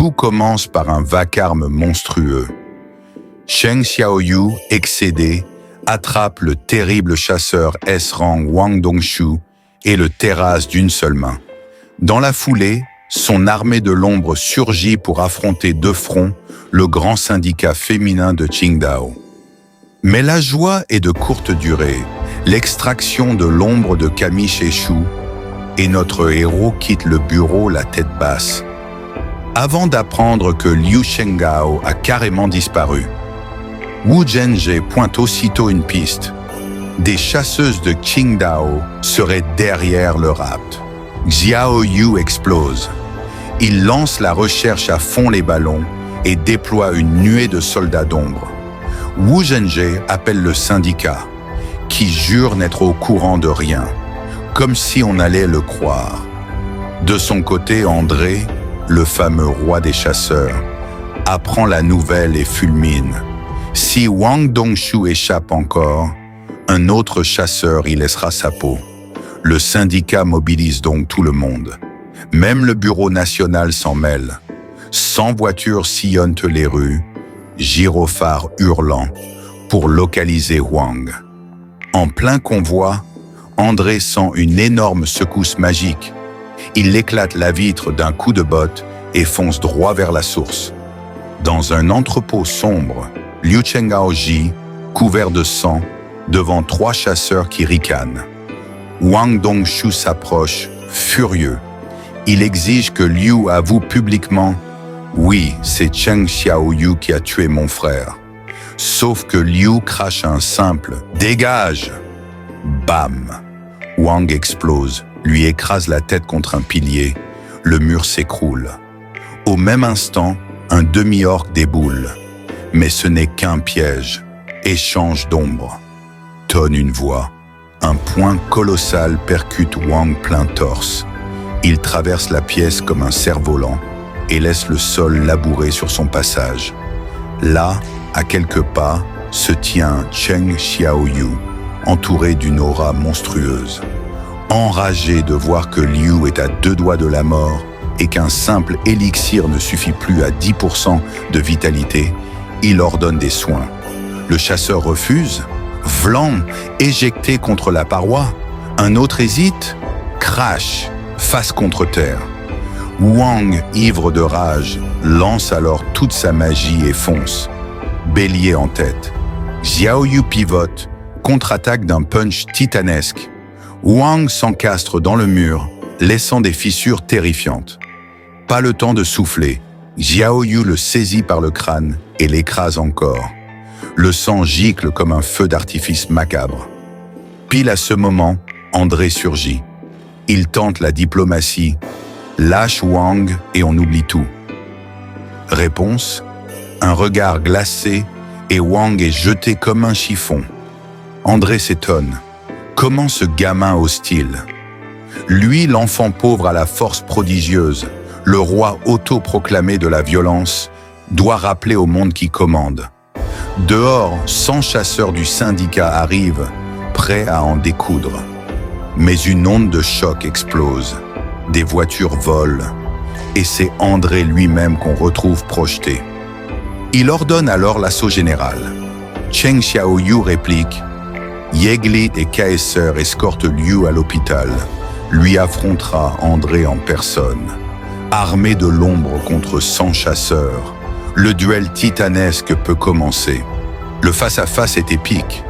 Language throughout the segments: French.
Tout commence par un vacarme monstrueux. Cheng Xiaoyu, excédé, attrape le terrible chasseur S-rang Wang Dongshu et le terrasse d'une seule main. Dans la foulée, son armée de l'ombre surgit pour affronter de front le grand syndicat féminin de Qingdao. Mais la joie est de courte durée. L'extraction de l'ombre de Camille échoue et notre héros quitte le bureau la tête basse, avant d'apprendre que Liu Shengao a carrément disparu. Wu Zhenje pointe aussitôt une piste. Des chasseuses de Qingdao seraient derrière le rapt. Xiao Yu explose. Il lance la recherche à fond les ballons et déploie une nuée de soldats d'ombre. Wu Zhenje appelle le syndicat, qui jure n'être au courant de rien, comme si on allait le croire. De son côté, André, le fameux roi des chasseurs, apprend la nouvelle et fulmine. Si Wang Dongshu échappe encore, un autre chasseur y laissera sa peau. Le syndicat mobilise donc tout le monde. Même le bureau national s'en mêle. 100 voitures sillonnent les rues, gyrophares hurlant, pour localiser Wang. En plein convoi, André sent une énorme secousse magique. Il éclate la vitre d'un coup de botte et fonce droit vers la source. Dans un entrepôt sombre, Liu Chengaoji, couvert de sang, devant 3 chasseurs qui ricanent. Wang Dongshu s'approche, furieux. Il exige que Liu avoue publiquement « Oui, c'est Cheng Xiaoyu qui a tué mon frère ». Sauf que Liu crache un simple « Dégage !» Bam! Wang explose, lui écrase la tête contre un pilier. Le mur s'écroule. Au même instant, un demi-orc déboule. Mais ce n'est qu'un piège. Échange d'ombre. Tonne une voix. Un poing colossal percute Wang plein torse. Il traverse la pièce comme un cerf-volant et laisse le sol labourer sur son passage. Là, à quelques pas, se tient Cheng Xiaoyu, entouré d'une aura monstrueuse. Enragé de voir que Liu est à 2 doigts de la mort et qu'un simple élixir ne suffit plus à 10% de vitalité, il ordonne des soins. Le chasseur refuse, vlan, éjecté contre la paroi. Un autre hésite, crache, face contre terre. Wang, ivre de rage, lance alors toute sa magie et fonce. Bélier en tête. Xiaoyu pivote, contre-attaque d'un punch titanesque. Wang s'encastre dans le mur, laissant des fissures terrifiantes. Pas le temps de souffler. Xiaoyu le saisit par le crâne et l'écrase encore. Le sang gicle comme un feu d'artifice macabre. Pile à ce moment, André surgit. Il tente la diplomatie, lâche Wang et on oublie tout. Réponse, un regard glacé et Wang est jeté comme un chiffon. André s'étonne. Comment ce gamin hostile? Lui, l'enfant pauvre à la force prodigieuse, le roi autoproclamé de la violence, doit rappeler au monde qui commande. Dehors, 100 chasseurs du syndicat arrivent, prêts à en découdre. Mais une onde de choc explose. Des voitures volent. Et c'est André lui-même qu'on retrouve projeté. Il ordonne alors l'assaut général. Cheng Xiaoyu réplique « Yeglit et Kaeser escortent Liu à l'hôpital. Lui affrontera André en personne. Armé de l'ombre contre 100 chasseurs, le duel titanesque peut commencer. Le face-à-face est épique.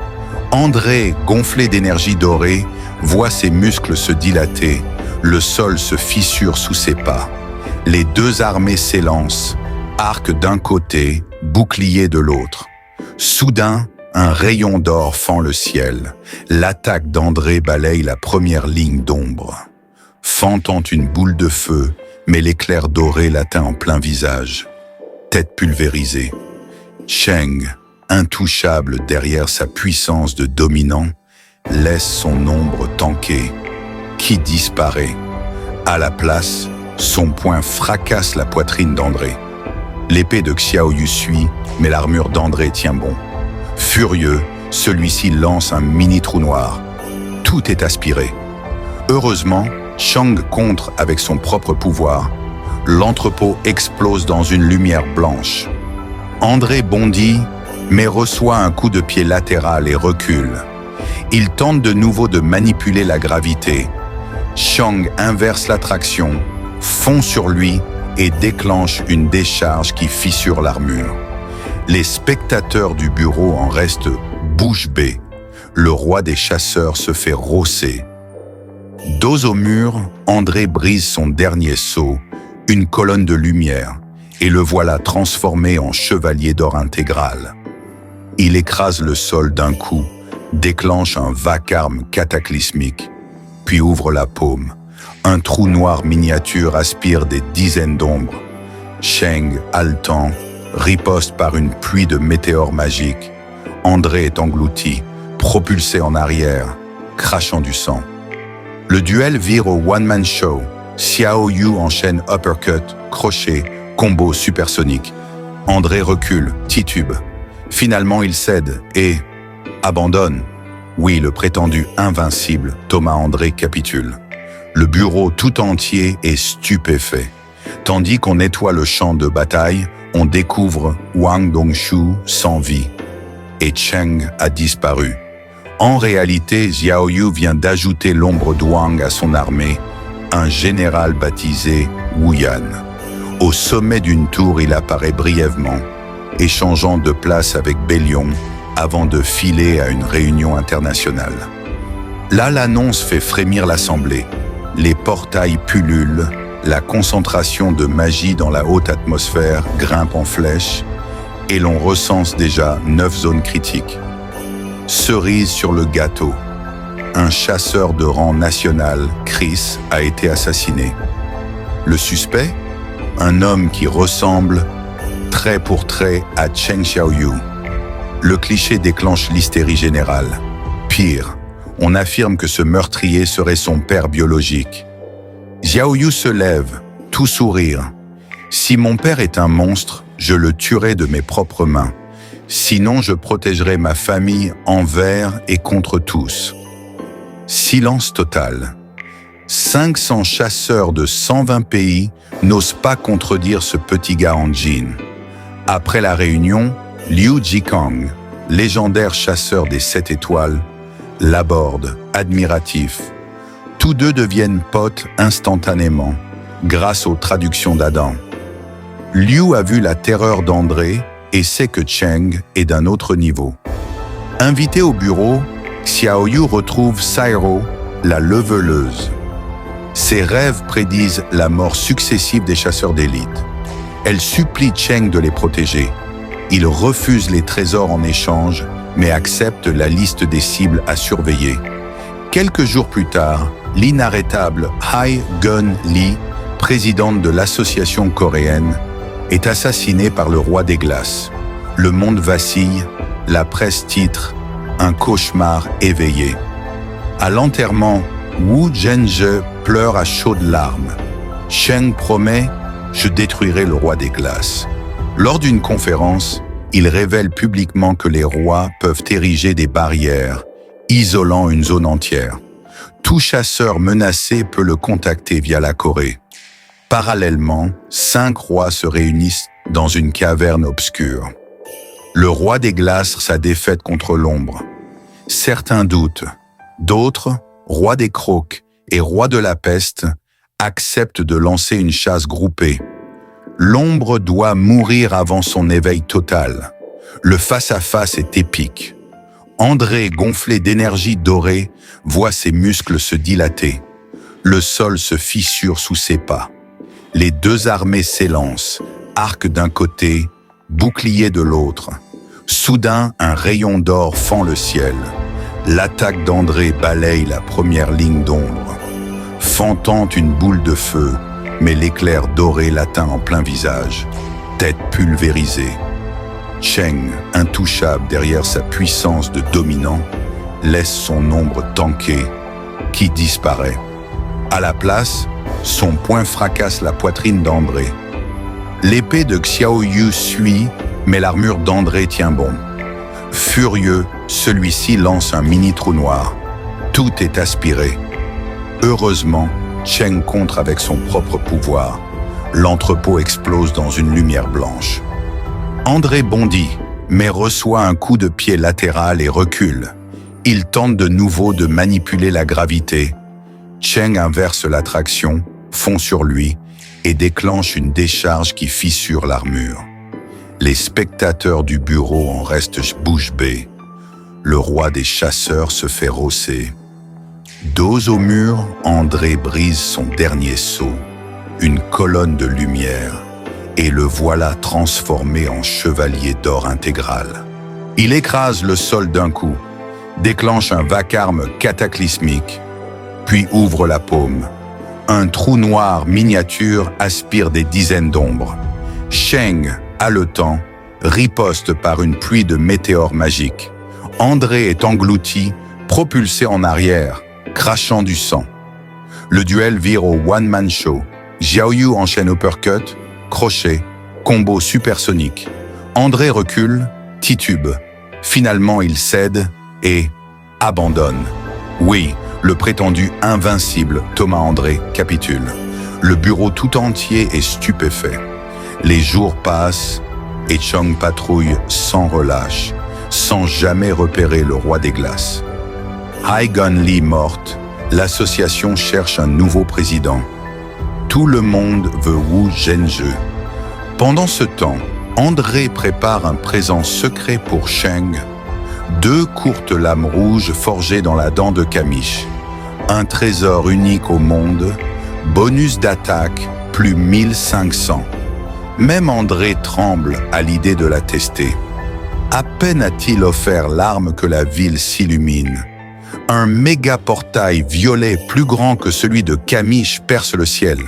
André, gonflé d'énergie dorée, voit ses muscles se dilater. Le sol se fissure sous ses pas. Les 2 armées s'élancent, arc d'un côté, bouclier de l'autre. Soudain, un rayon d'or fend le ciel. L'attaque d'André balaye la première ligne d'ombre. Fendant une boule de feu, mais l'éclair doré l'atteint en plein visage. Tête pulvérisée. Cheng, intouchable derrière sa puissance de dominant, laisse son ombre tanker, qui disparaît. À la place, son poing fracasse la poitrine d'André. L'épée de Xiaoyu suit, mais l'armure d'André tient bon. Furieux, celui-ci lance un mini trou noir. Tout est aspiré. Heureusement, Chang contre avec son propre pouvoir. l'entrepôt explose dans une lumière blanche. André bondit, mais reçoit un coup de pied latéral et recule. Il tente de nouveau de manipuler la gravité. Chiang inverse l'attraction, fond sur lui et déclenche une décharge qui fissure l'armure. Les spectateurs du bureau en restent bouche bée. Le roi des chasseurs se fait rosser. Dos au mur, André brise son dernier sceau, une colonne de lumière, et le voilà transformé en chevalier d'or intégral. Il écrase le sol d'un coup, déclenche un vacarme cataclysmique, puis ouvre la paume. Un trou noir miniature aspire des dizaines d'ombres. Cheng, haletant, riposte par une pluie de météores magiques. André est englouti, propulsé en arrière, crachant du sang. Le duel vire au one-man show. Xiao Yu enchaîne uppercut, crochet, combo supersonique. André recule, titube. Finalement, il cède et abandonne. Oui, le prétendu invincible, Thomas André capitule. Le bureau tout entier est stupéfait. Tandis qu'on nettoie le champ de bataille, on découvre Wang Dongshu sans vie. Et Cheng a disparu. En réalité, Xiao Yu vient d'ajouter l'ombre d'Wang à son armée, un général baptisé Wu Yan. Au sommet d'une tour, il apparaît brièvement, échangeant de place avec Bélion avant de filer à une réunion internationale. Là, l'annonce fait frémir l'Assemblée. Les portails pullulent, la concentration de magie dans la haute atmosphère grimpe en flèche, et l'on recense déjà 9 zones critiques. Cerise sur le gâteau. Un chasseur de rang national, Chris, a été assassiné. Le suspect? Un homme qui ressemble, trait pour trait, à Cheng Xiaoyu. Le cliché déclenche l'hystérie générale. Pire, on affirme que ce meurtrier serait son père biologique. Xiaoyu se lève, tout sourire. Si mon père est un monstre, je le tuerai de mes propres mains. Sinon, je protégerai ma famille envers et contre tous. Silence total. 500 chasseurs de 120 pays n'osent pas contredire ce petit gars en jean. Après la réunion, Liu Jikang, légendaire chasseur des 7 étoiles, l'aborde, admiratif. Tous deux deviennent potes instantanément, grâce aux traductions d'Adam. Liu a vu la terreur d'André et sait que Cheng est d'un autre niveau. Invité au bureau, Xiaoyu retrouve Sairo, la leveleuse. Ses rêves prédisent la mort successive des chasseurs d'élite. Elle supplie Cheng de les protéger. Il refuse les trésors en échange, mais accepte la liste des cibles à surveiller. Quelques jours plus tard, l'inarrêtable Hai Gun Lee, présidente de l'association coréenne, est assassinée par le roi des glaces. Le monde vacille, la presse titre « Un cauchemar éveillé ». À l'enterrement, Wu Zhenzhe pleure à chaudes larmes. Cheng promet « Je détruirai le roi des glaces ». Lors d'une conférence, il révèle publiquement que les rois peuvent ériger des barrières, isolant une zone entière. Tout chasseur menacé peut le contacter via la Corée. Parallèlement, 5 rois se réunissent dans une caverne obscure. Le roi des glaces sa défaite contre l'ombre. Certains doutent, d'autres, roi des crocs et roi de la peste, acceptent de lancer une chasse groupée. L'ombre doit mourir avant son éveil total. Le face-à-face est épique. André, gonflé d'énergie dorée, voit ses muscles se dilater. Le sol se fissure sous ses pas. Les deux armées s'élancent, arc d'un côté, bouclier de l'autre. Soudain, un rayon d'or fend le ciel. L'attaque d'André balaye la première ligne d'ombre. Fantant une boule de feu, mais l'éclair doré l'atteint en plein visage. Tête pulvérisée. Cheng, intouchable derrière sa puissance de dominant, laisse son ombre tanker, qui disparaît. À la place, son poing fracasse la poitrine d'André. L'épée de Xiaoyu suit, mais l'armure d'André tient bon. Furieux, celui-ci lance un mini trou noir. Tout est aspiré. Heureusement, Cheng contre avec son propre pouvoir. L'entrepôt explose dans une lumière blanche. André bondit, mais reçoit un coup de pied latéral et recule. Il tente de nouveau de manipuler la gravité. Cheng inverse l'attraction, fond sur lui et déclenche une décharge qui fissure l'armure. Les spectateurs du bureau en restent bouche bée. Le roi des chasseurs se fait rosser. Dos au mur, André brise son dernier saut, une colonne de lumière, et le voilà transformé en chevalier d'or intégral. Il écrase le sol d'un coup, déclenche un vacarme cataclysmique, puis ouvre la paume. Un trou noir miniature aspire des dizaines d'ombres. Cheng, haletant, riposte par une pluie de météores magiques. André est englouti, propulsé en arrière, crachant du sang. Le duel vire au one-man show. Xiaoyu enchaîne uppercut, crochet, combo supersonique. André recule, titube. Finalement, il cède et abandonne. Oui, le prétendu invincible Thomas André capitule. Le bureau tout entier est stupéfait. Les jours passent et Chong patrouille sans relâche, sans jamais repérer le roi des glaces. Hai Gun Lee morte, l'association cherche un nouveau président. Tout le monde veut Wu Zhenzhe. Pendant ce temps, André prépare un présent secret pour Cheng. 2 courtes lames rouges forgées dans la dent de Kamish. Un trésor unique au monde, bonus d'attaque, plus 1500. Même André tremble à l'idée de la tester. À peine a-t-il offert l'arme que la ville s'illumine. Un méga portail violet plus grand que celui de Kamish perce le ciel.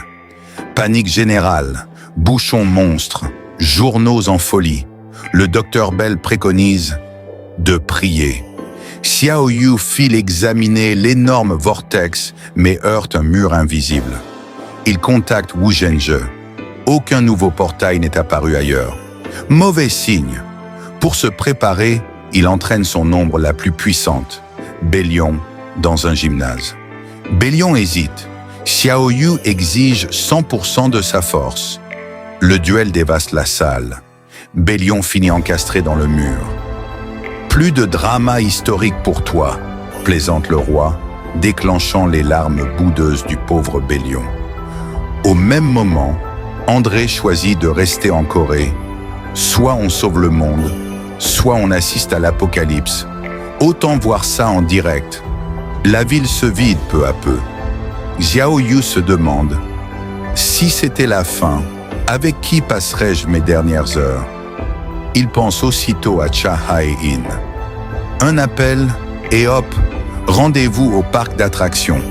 Panique générale, bouchons monstres, journaux en folie. Le docteur Bell préconise de prier. Xiaoyu file examiner l'énorme vortex, mais heurte un mur invisible. Il contacte Wu Zhenzhe. Aucun nouveau portail n'est apparu ailleurs. Mauvais signe. Pour se préparer, il entraîne son ombre la plus puissante, Bélion, dans un gymnase. Bélion hésite. Xiaoyu exige 100% de sa force. Le duel dévaste la salle. Bélion finit encastré dans le mur. Plus de drama historique pour toi, plaisante le roi, déclenchant les larmes boudeuses du pauvre Bélion. Au même moment, André choisit de rester en Corée. Soit on sauve le monde, soit on assiste à l'apocalypse. Autant voir ça en direct. La ville se vide peu à peu. Xiaoyu se demande « Si c'était la fin, avec qui passerais-je mes dernières heures ?» Il pense aussitôt à Cha-Hae Inn. Un appel et hop, rendez-vous au parc d'attractions.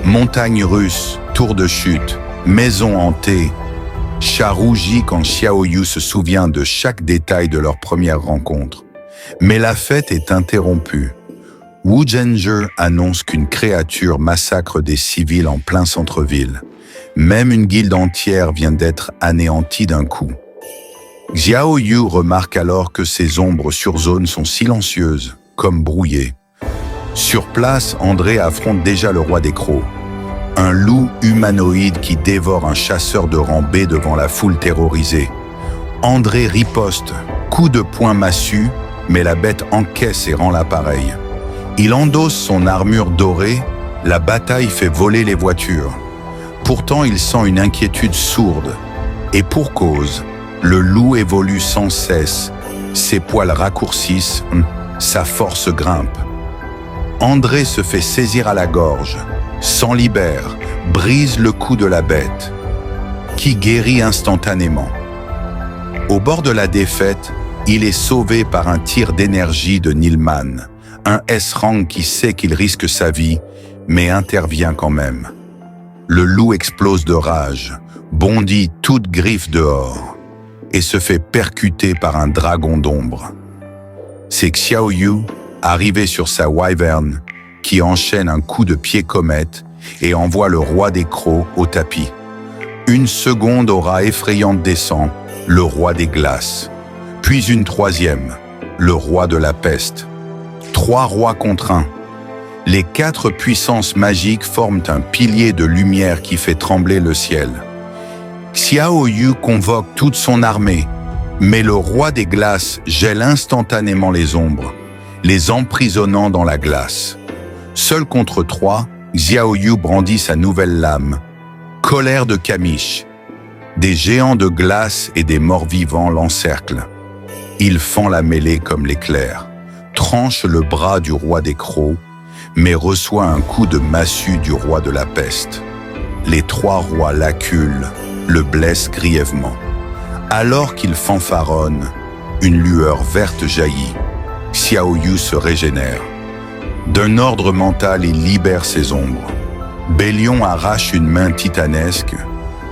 Montagne russe, tour de chute, maison hantée. Cha rougit quand Xiaoyu se souvient de chaque détail de leur première rencontre. Mais la fête est interrompue. Wu Zhenzhe annonce qu'une créature massacre des civils en plein centre-ville. Même une guilde entière vient d'être anéantie d'un coup. Xiaoyu remarque alors que ces ombres sur zone sont silencieuses, comme brouillées. Sur place, André affronte déjà le roi des crocs. Un loup humanoïde qui dévore un chasseur de rang B devant la foule terrorisée. André riposte, coup de poing massue, mais la bête encaisse et rend l'appareil. Il endosse son armure dorée, la bataille fait voler les voitures. Pourtant, il sent une inquiétude sourde. Et pour cause, le loup évolue sans cesse, ses poils raccourcissent, sa force grimpe. André se fait saisir à la gorge, s'en libère, brise le cou de la bête, qui guérit instantanément. Au bord de la défaite, il est sauvé par un tir d'énergie de Nilman, un S-Rang qui sait qu'il risque sa vie, mais intervient quand même. Le loup explose de rage, bondit toute griffe dehors, et se fait percuter par un dragon d'ombre. C'est Xiaoyu, arrivé sur sa wyvern, qui enchaîne un coup de pied comète et envoie le roi des crocs au tapis. Une seconde aura effrayante descend, le roi des glaces. Puis une troisième, le roi de la peste. 3 rois contre 1. Les 4 puissances magiques forment un pilier de lumière qui fait trembler le ciel. Xiao Yu convoque toute son armée, mais le roi des glaces gèle instantanément les ombres, les emprisonnant dans la glace. Seul contre 3, Xiao Yu brandit sa nouvelle lame. Colère de Kamish. Des géants de glace et des morts-vivants l'encerclent. Il fend la mêlée comme l'éclair, tranche le bras du roi des crocs, mais reçoit un coup de massue du roi de la peste. Les 3 rois l'acculent, le blessent grièvement. Alors qu'il fanfaronne, une lueur verte jaillit. Xiao Yu se régénère. D'un ordre mental, il libère ses ombres. Bélion arrache une main titanesque.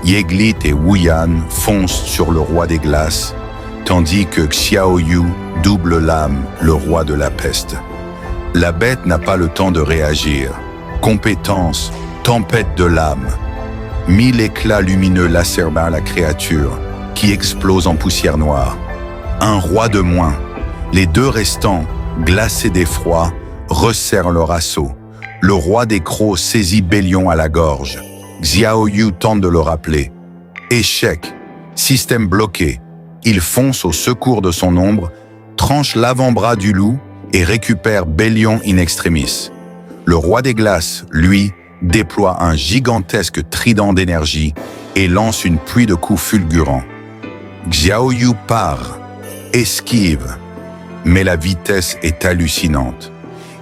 Yeglit et Wuyan foncent sur le roi des glaces, tandis que Xiao Yu double l'âme, le roi de la peste. La bête n'a pas le temps de réagir. Compétence, tempête de l'âme. 1000 éclats lumineux lacèrent la créature, qui explose en poussière noire. Un roi de moins. Les 2 restants, glacés d'effroi, resserrent leur assaut. Le roi des crocs saisit Bélion à la gorge. Xiao Yu tente de le rappeler. Échec. Système bloqué. Il fonce au secours de son ombre, tranche l'avant-bras du loup et récupère Bélion in extremis. Le roi des glaces, lui, déploie un gigantesque trident d'énergie et lance une pluie de coups fulgurants. Xiao Yu part, esquive, mais la vitesse est hallucinante.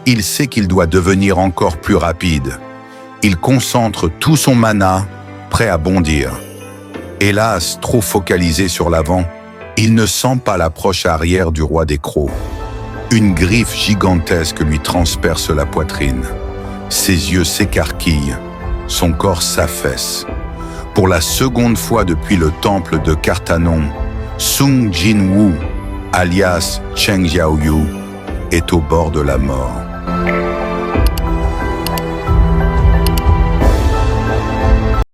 Il sait qu'il doit devenir encore plus rapide. Il concentre tout son mana, prêt à bondir. Hélas, trop focalisé sur l'avant, il ne sent pas l'approche arrière du roi des crocs. Une griffe gigantesque lui transperce la poitrine. Ses yeux s'écarquillent, son corps s'affaisse. Pour la seconde fois depuis le temple de Cartanon, Sung Jin-woo, alias Cheng Xiaoyu, est au bord de la mort.